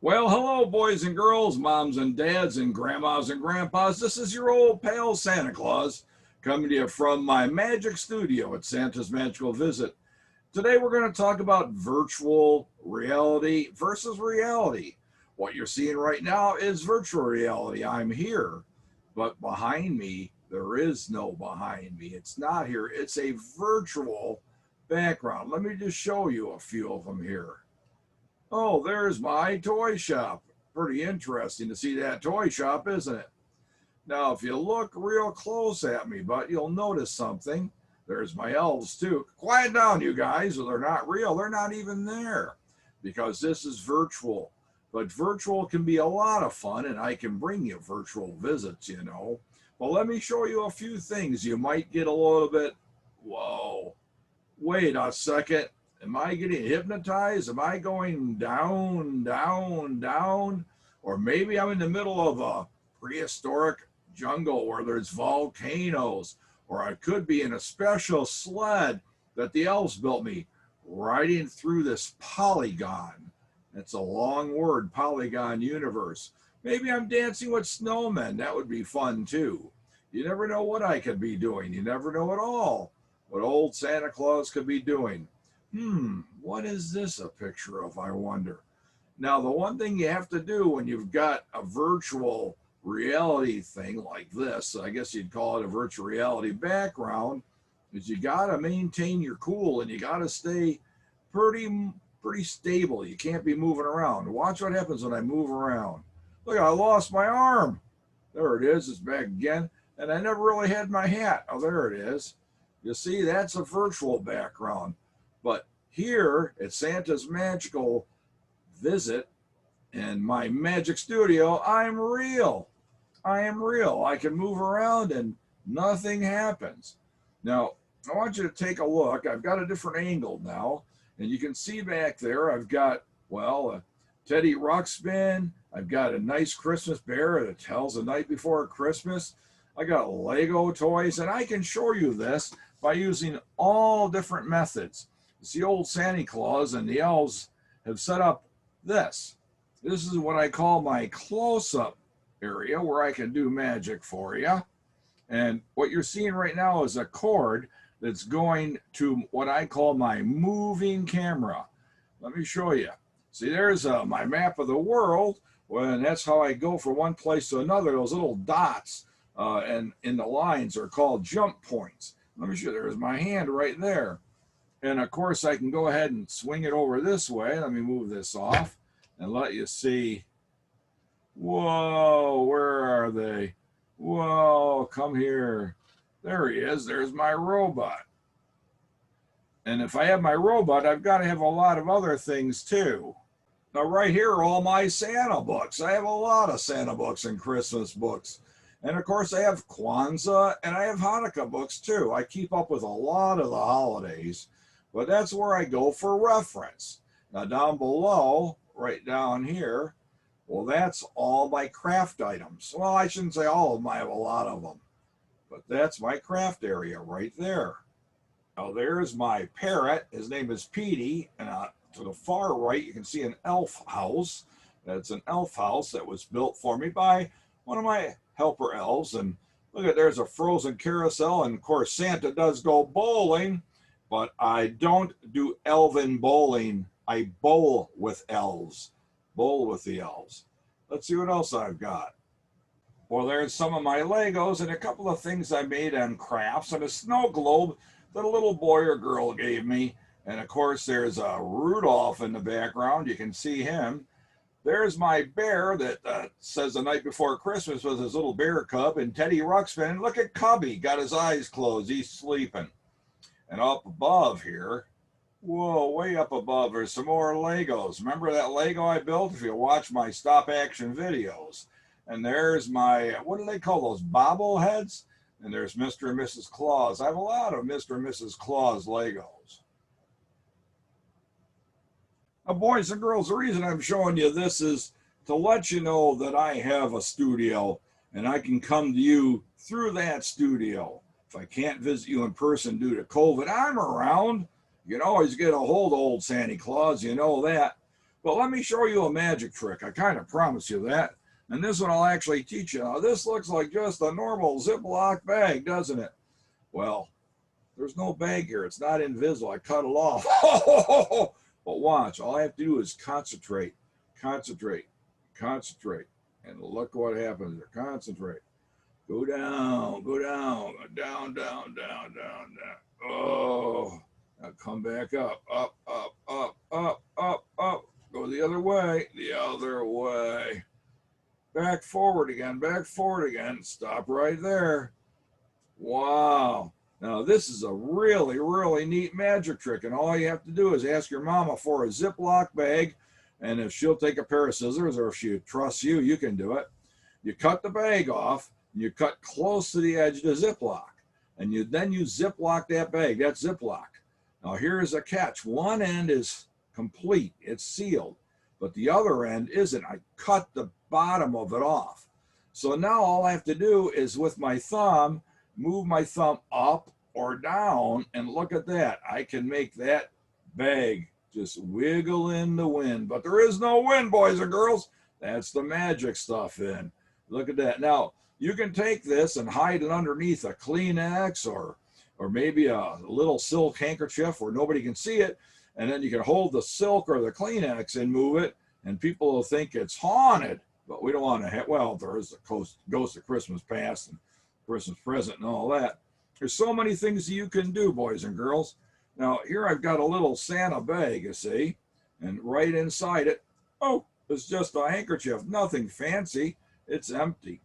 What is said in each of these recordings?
Well, hello, boys and girls, moms and dads, and grandmas and grandpas. This is your old pal Santa Claus coming to you from my magic studio at Santa's Magical Visit. Today, we're going to talk about virtual reality versus reality. What you're seeing right now is virtual reality. I'm here, but behind me, there is no behind me. It's not here, it's a virtual background. Let me just show you a few of them here. Oh, there's my toy shop. Pretty interesting to see that toy shop, isn't it? Now, if you look real close at me, but you'll notice something. There's my elves too. Quiet down, you guys. They're not real. They're not even there because this is virtual. But virtual can be a lot of fun, and I can bring you virtual visits, you know. Well, let me show you a few things. You might get a little bit, whoa, wait a second. Am I getting hypnotized? Am I going down, down, down? Or maybe I'm in the middle of a prehistoric jungle where there's volcanoes. Or I could be in a special sled that the elves built me, riding through this polygon. That's a long word, polygon universe. Maybe I'm dancing with snowmen. That would be fun too. You never know what I could be doing. You never know at all what old Santa Claus could be doing. What is this a picture of, I wonder? Now, the one thing you have to do when you've got a virtual reality thing like this, I guess you'd call it a virtual reality background, is you got to maintain your cool and you got to stay pretty stable. You can't be moving around. Watch what happens when I move around. Look, I lost my arm. There it is. It's back again. And I never really had my hat. Oh, there it is. You see, that's a virtual background. But here at Santa's Magical Visit in my magic studio, I'm real. I am real. I can move around and nothing happens. Now, I want you to take a look. I've got a different angle now. And you can see back there, I've got, well, a Teddy Ruxpin. I've got a nice Christmas bear that tells the night before Christmas. I got Lego toys. And I can show you this by using all different methods. It's the old Santa Claus and the elves have set up this. This is what I call my close-up area where I can do magic for you. And what you're seeing right now is a cord that's going to what I call my moving camera. Let me show you. See, there's my map of the world. Well, and that's how I go from one place to another. Those little dots and in the lines are called jump points. Let me show you. There's my hand right there. And of course, I can go ahead and swing it over this way. Let me move this off and let you see. Whoa, where are they? Whoa, come here. There he is. There's my robot. And if I have my robot, I've got to have a lot of other things too. Now, right here are all my Santa books. I have a lot of Santa books and Christmas books. And of course, I have Kwanzaa and I have Hanukkah books too. I keep up with a lot of the holidays. But that's where I go for reference. Now down below, right down here, well, that's all my craft items. Well, I shouldn't say all of them, I have a lot of them. But that's my craft area right there. Now there's my parrot, his name is Petey, and to the far right you can see an elf house. That's an elf house that was built for me by one of my helper elves. And look at, there's a frozen carousel, and of course Santa does go bowling. But I don't do elven bowling. I bowl with elves. Bowl with the elves. Let's see what else I've got. Well, there's some of my Legos and a couple of things I made on crafts and a snow globe that a little boy or girl gave me. And of course, there's a Rudolph in the background. You can see him. There's my bear that says the night before Christmas with his little bear cub, and Teddy Ruxpin. Look at Cubby, got his eyes closed. He's sleeping. And up above here, whoa, way up above, there's some more Legos. Remember that Lego I built? If you watch my stop action videos. And there's my, what do they call those, bobbleheads? And there's Mr. and Mrs. Claus. I have a lot of Mr. and Mrs. Claus Legos. Now, boys and girls, the reason I'm showing you this is to let you know that I have a studio and I can come to you through that studio. If I can't visit you in person due to COVID, I'm around. You can always get a hold of old Santa Claus, you know that. But let me show you a magic trick. I kind of promise you that. And this one I'll actually teach you. Now, this looks like just a normal Ziploc bag, doesn't it? Well, there's no bag here. It's not invisible. I cut it off. But watch. All I have to do is concentrate, concentrate, concentrate. And look what happens there. Concentrate. Go down, go down, down, down, down, down, down. Oh, now come back up, up, up, up, up, up, up. Go the other way, the other way. Back forward again. Stop right there. Wow. Now this is a really, really neat magic trick. And all you have to do is ask your mama for a Ziploc bag. And if she'll take a pair of scissors, or if she trusts you, you can do it. You cut the bag off, and you cut close to the edge of the Ziploc. And then you Ziploc that bag. That's Ziploc. Now here's a catch. One end is complete. It's sealed. But the other end isn't. I cut the bottom of it off. So now all I have to do is with my thumb, move my thumb up or down, and look at that. I can make that bag just wiggle in the wind. But there is no wind, boys and girls. That's the magic stuff in. Look at that. Now, you can take this and hide it underneath a Kleenex or maybe a little silk handkerchief where nobody can see it. And then you can hold the silk or the Kleenex and move it, and people will think it's haunted. But we don't want to have, well, there is the ghost of Christmas past and Christmas present and all that. There's so many things you can do, boys and girls. Now, here I've got a little Santa bag, you see, and right inside it, oh, it's just a handkerchief, nothing fancy. It's empty.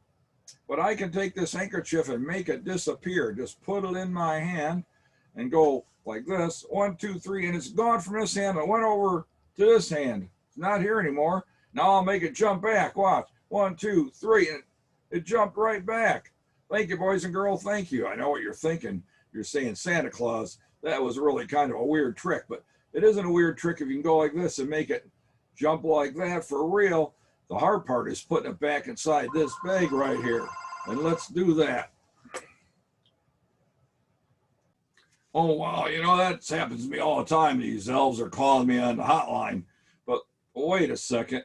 But I can take this handkerchief and make it disappear. Just put it in my hand and go like this, 1, 2, 3, and it's gone from this hand. It went over to this hand. It's not here anymore. Now I'll make it jump back. Watch. 1, 2, 3, and it jumped right back. Thank you, boys and girls. Thank you. I know what you're thinking. You're saying, Santa Claus, that was really kind of a weird trick, but it isn't a weird trick if you can go like this and make it jump like that for real. The hard part is putting it back inside this bag right here. And let's do that. Oh, wow, you know, that happens to me all the time. These elves are calling me on the hotline. But wait a second.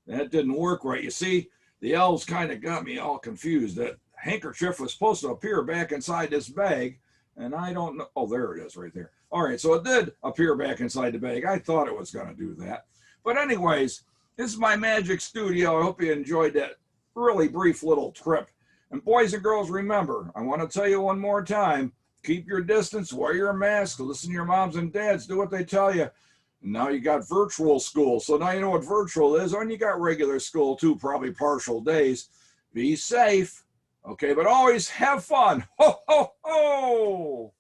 That didn't work right. You see, the elves kind of got me all confused. That handkerchief was supposed to appear back inside this bag, and I don't know. Oh, there it is right there. All right, so it did appear back inside the bag. I thought it was going to do that. But anyways, this is my magic studio. I hope you enjoyed that really brief little trip. And boys and girls, remember, I want to tell you one more time, keep your distance, wear your mask, listen to your moms and dads, do what they tell you. And now you got virtual school, so now you know what virtual is, and you got regular school too, probably partial days. Be safe, okay, but always have fun. Ho, ho, ho!